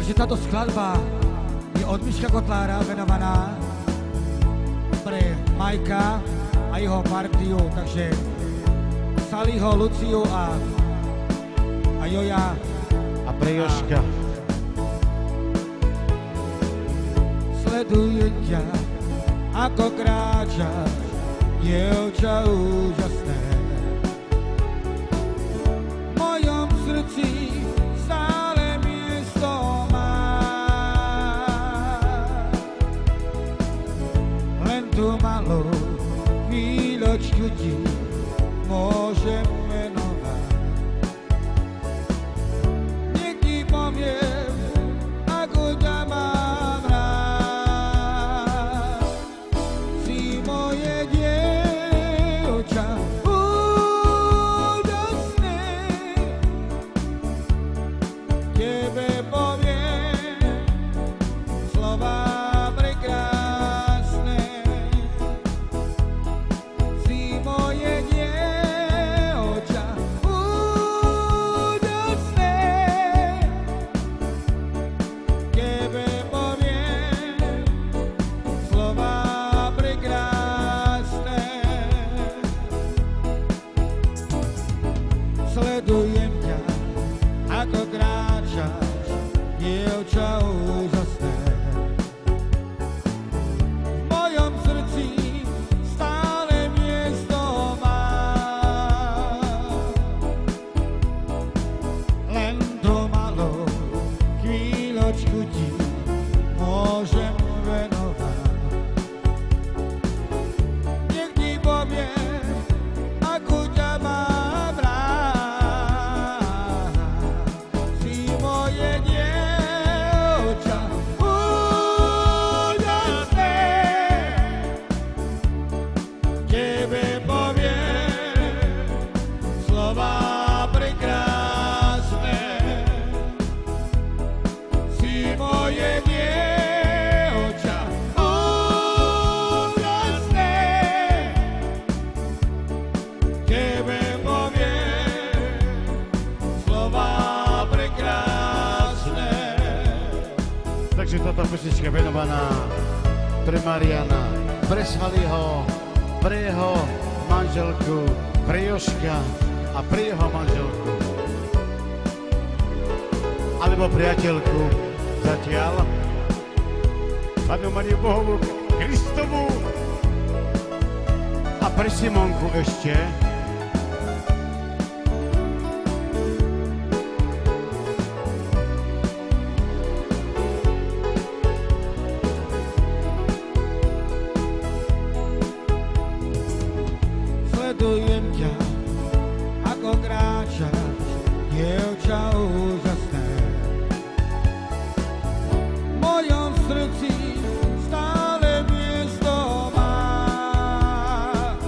Takže táto skladba je od Miška Kotlára venovaná pre Majka a jeho partiu, takže Saliho, Luciu a Joja. A pre Jožka. Sledujem ťa, ako kráčaš, dievča úžasné. V mojom srdci stále miesto máš. Len tú malú chvíľočku ti môžem venovať. Nech ti poviem, ako ťa mám rád. Si moje dievča úžasné, tebe poviem slová prekrásne. Si moje dievča úžasné, tebe poviem slová prekrásne. Sledujem ťa, ako kráčaš, dievča úžasné. V mojom srdci stále miesto máš. Len tú malú chvíľočku ti môžem venovať. Nech ti poviem, ako ťa mám rád. Si moje dievča úžasné, tebe poviem slová prekrásne. Si moje dievča úžasné, tebe poviem slová prekrásne. Takže táto pesnička je venovaná pre Mariana, pre Saliho, pre jeho manželku, pre Jožka a pre jeho manželku. Alebo priateľku zatiaľ. Pánu Mariu Bohovú Kristovú a pre Simonku ešte. Sledujem ťa, ako kráčaš, dievča úžasné. V mojom srdci stále miesto máš.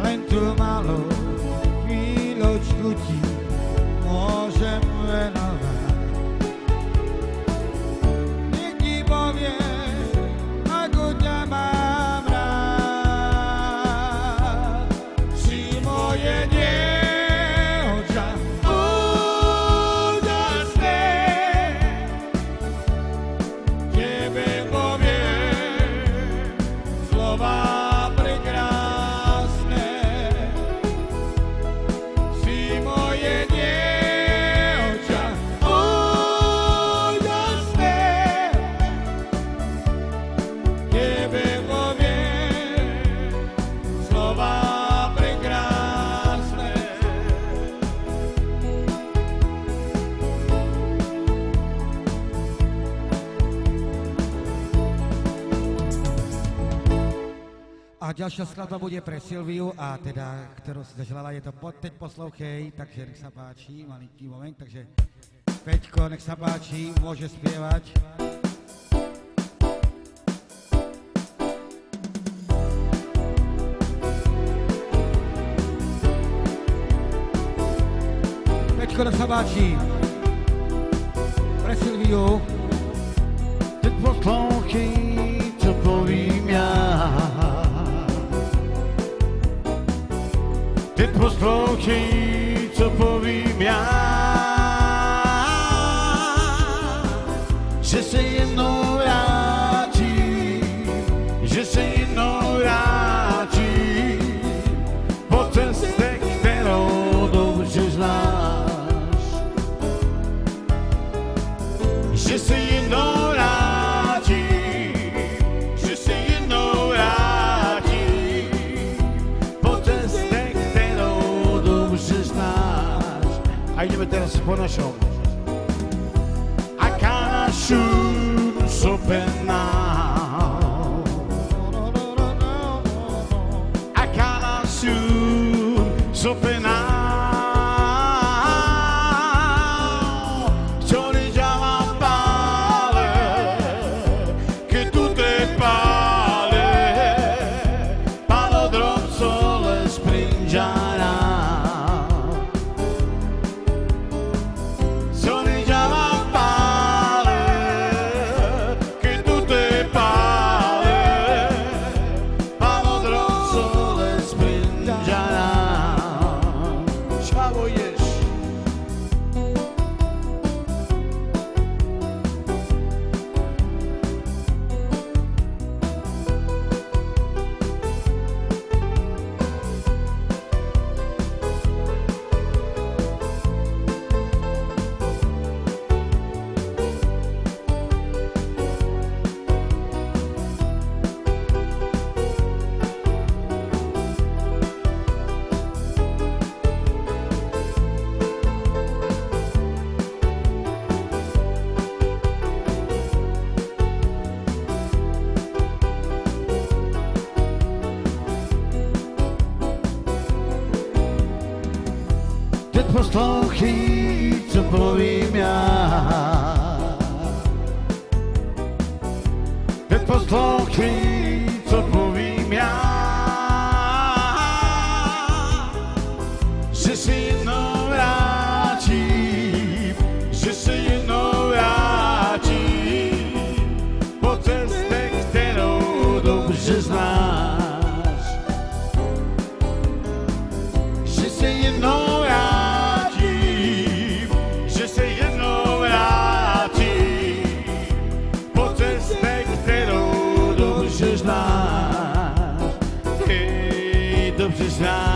Len tú malú chvíľočku ti môžem venovať. Nech ti poviem, ako ťa mám rád. Si moje dievča úžasné, tebe poviem slová prekrásne. Si moje dievča úžasné, tebe poviem slová prekrásne. A ďalšia skladba bude pre Silviu, a teda, ktorú si zaželala, je to Teď poslouchej, takže nech sa páči, malinký moment, takže Peťko, nech sa páči, môže spievať. Peťko, nech sa páči, pre Silviu. Teď poslouchej, co povím já. Teď poslouchej, co povím já. A ideme teraz po našom. A kanašun sopenau. A kanašun sopenau. Teď poslouchej, co povím já. Teď poslouchej, co povím já. Že se jednou vrátím, že se jednou vrátím po cestě, kterou dobře znáš. Že se jednou dobře znáš.